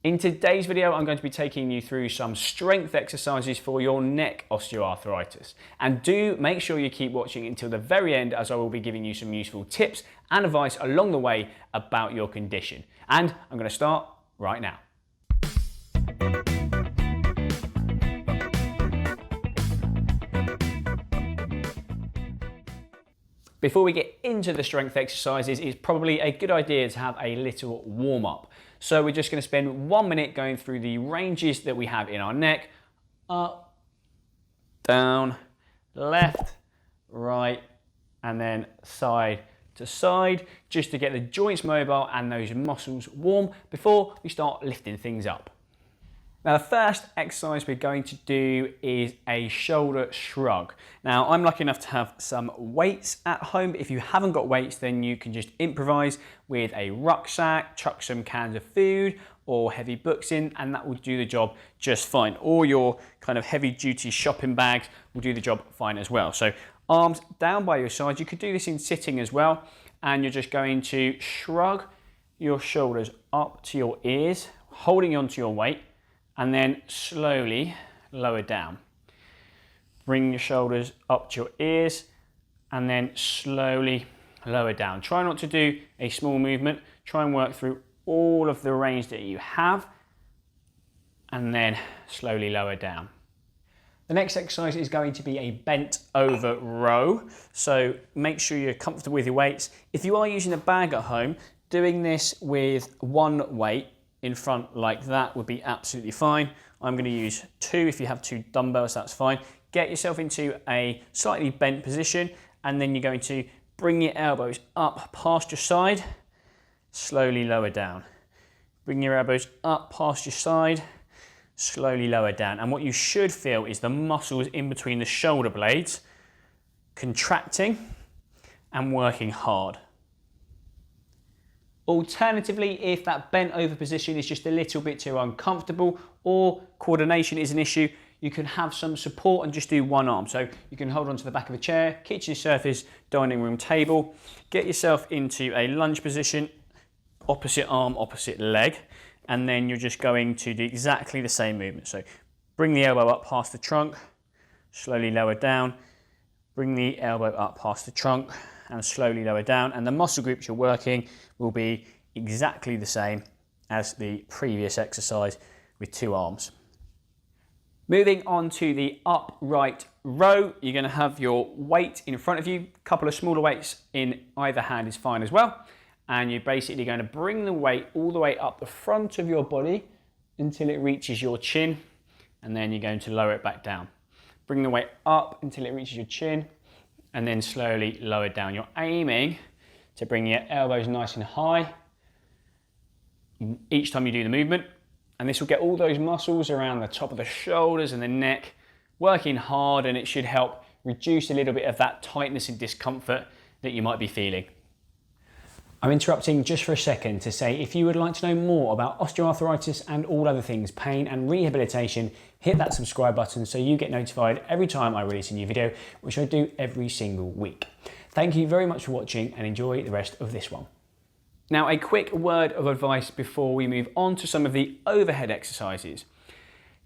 In today's video, I'm going to be taking you through some strength exercises for your neck osteoarthritis. And do make sure you keep watching until the very end, as I will be giving you some useful tips and advice along the way about your condition. And I'm going to start right now. Before we get into the strength exercises, it's probably a good idea to have a little warm-up. So we're just going to spend 1 minute going through the ranges that we have in our neck. Up, down, left, right, and then side to side, just to get the joints mobile and those muscles warm before we start lifting things up. Now, the first exercise we're going to do is a shoulder shrug. Now, I'm lucky enough to have some weights at home, but if you haven't got weights, then you can just improvise with a rucksack, chuck some cans of food or heavy books in, and that will do the job just fine. Or your kind of heavy duty shopping bags will do the job fine as well. So arms down by your side. You could do this in sitting as well, and you're just going to shrug your shoulders up to your ears, holding onto your weight, and then slowly lower down. Bring your shoulders up to your ears and then slowly lower down. Try not to do a small movement. Try and work through all of the range that you have and then slowly lower down. The next exercise is going to be a bent over row. So make sure you're comfortable with your weights. If you are using a bag at home, doing this with one weight in front like that would be absolutely fine. I'm going to use 2. If you have 2 dumbbells, that's fine. Get yourself into a slightly bent position, and then you're going to bring your elbows up past your side, slowly lower down. Bring your elbows up past your side, slowly lower down. And what you should feel is the muscles in between the shoulder blades contracting and working hard. Alternatively, if that bent over position is just a little bit too uncomfortable or coordination is an issue, you can have some support and just do one arm. So you can hold onto the back of a chair, kitchen surface, dining room table, get yourself into a lunge position, opposite arm, opposite leg, and then you're just going to do exactly the same movement. So bring the elbow up past the trunk, slowly lower down, bring the elbow up past the trunk, and slowly lower down, and the muscle groups you're working will be exactly the same as the previous exercise with 2 arms. Moving on to the upright row, you're going to have your weight in front of you. A couple of smaller weights in either hand is fine as well, and you're basically going to bring the weight all the way up the front of your body until it reaches your chin, and then you're going to lower it back down. Bring the weight up until it reaches your chin, and then slowly lower down. You're aiming to bring your elbows nice and high each time you do the movement, and this will get all those muscles around the top of the shoulders and the neck working hard, and it should help reduce a little bit of that tightness and discomfort that you might be feeling. I'm interrupting just for a second to say, if you would like to know more about osteoarthritis and all other things pain and rehabilitation, hit that subscribe button so you get notified every time I release a new video, which I do every single week. Thank you very much for watching and enjoy the rest of this one. Now, a quick word of advice before we move on to some of the overhead exercises.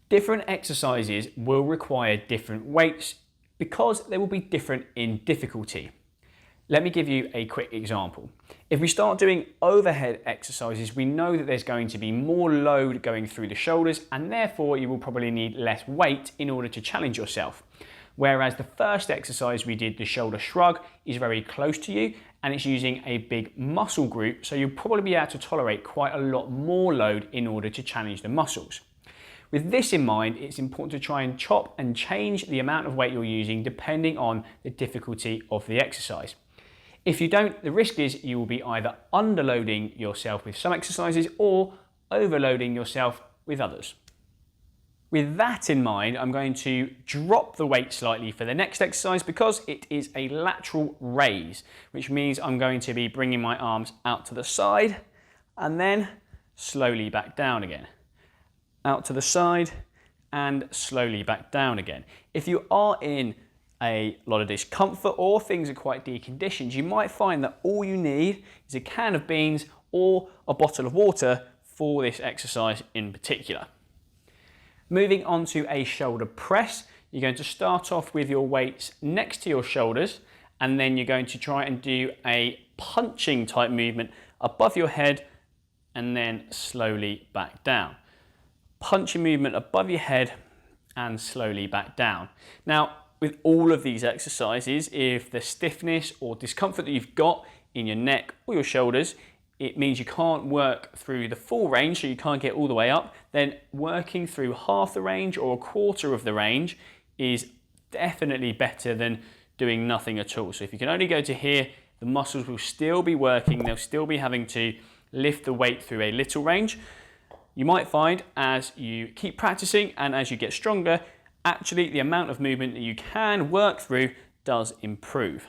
Different exercises will require different weights because they will be different in difficulty. Let me give you a quick example. If we start doing overhead exercises, we know that there's going to be more load going through the shoulders, and therefore you will probably need less weight in order to challenge yourself. Whereas the first exercise we did, the shoulder shrug, is very close to you and it's using a big muscle group, so you'll probably be able to tolerate quite a lot more load in order to challenge the muscles. With this in mind, it's important to try and chop and change the amount of weight you're using depending on the difficulty of the exercise. If you don't, the risk is you will be either underloading yourself with some exercises or overloading yourself with others. With that in mind, I'm going to drop the weight slightly for the next exercise because it is a lateral raise, which means I'm going to be bringing my arms out to the side and then slowly back down again. Out to the side and slowly back down again. If you are in a lot of discomfort or things are quite deconditioned, you might find that all you need is a can of beans or a bottle of water for this exercise in particular. Moving on to a shoulder press, you're going to start off with your weights next to your shoulders, and then you're going to try and do a punching type movement above your head and then slowly back down. Punching movement above your head and slowly back down. Now, with all of these exercises, if the stiffness or discomfort that you've got in your neck or your shoulders, it means you can't work through the full range, so you can't get all the way up, then working through half the range or a quarter of the range is definitely better than doing nothing at all. So if you can only go to here, the muscles will still be working, they'll still be having to lift the weight through a little range. You might find as you keep practicing and as you get stronger, actually the amount of movement that you can work through does improve.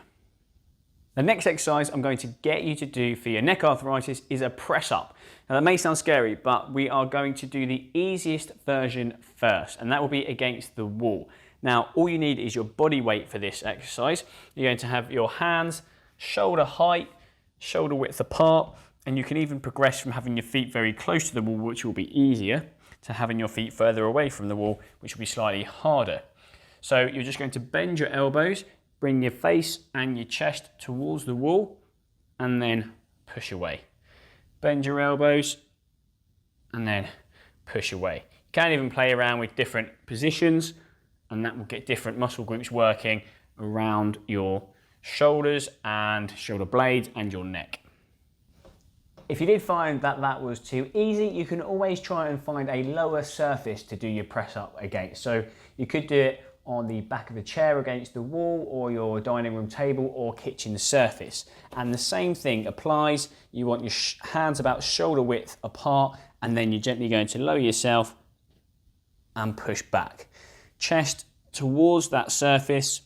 The next exercise I'm going to get you to do for your neck arthritis is a press up. Now that may sound scary, but we are going to do the easiest version first, and that will be against the wall. Now, all you need is your body weight for this exercise. You're going to have your hands shoulder height, shoulder width apart, and you can even progress from having your feet very close to the wall, which will be easier, to having your feet further away from the wall, which will be slightly harder. So you're just going to bend your elbows, bring your face and your chest towards the wall, and then push away. Bend your elbows, and then push away. You can even play around with different positions, and that will get different muscle groups working around your shoulders and shoulder blades and your neck. If you did find that that was too easy, you can always try and find a lower surface to do your press up against. So you could do it on the back of the chair against the wall, or your dining room table or kitchen surface. And the same thing applies. You want your hands about shoulder width apart, and then you're gently going to lower yourself and push back. Chest towards that surface,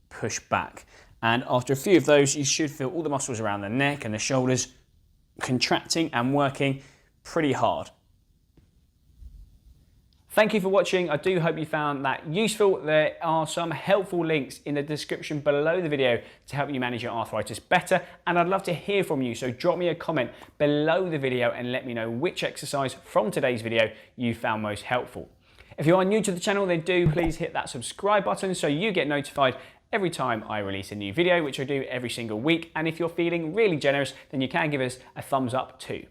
push back. And after a few of those, you should feel all the muscles around the neck and the shoulders contracting and working pretty hard. Thank you for watching. I do hope you found that useful. There are some helpful links in the description below the video to help you manage your arthritis better, and I'd love to hear from you, so drop me a comment below the video and let me know which exercise from today's video you found most helpful. If you are new to the channel, then do please hit that subscribe button so you get notified every time I release a new video, which I do every single week. And if you're feeling really generous, then you can give us a thumbs up too.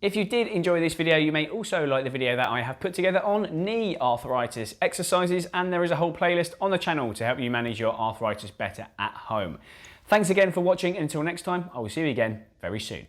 If you did enjoy this video, you may also like the video that I have put together on knee arthritis exercises, and there is a whole playlist on the channel to help you manage your arthritis better at home. Thanks again for watching, and until next time, I will see you again very soon.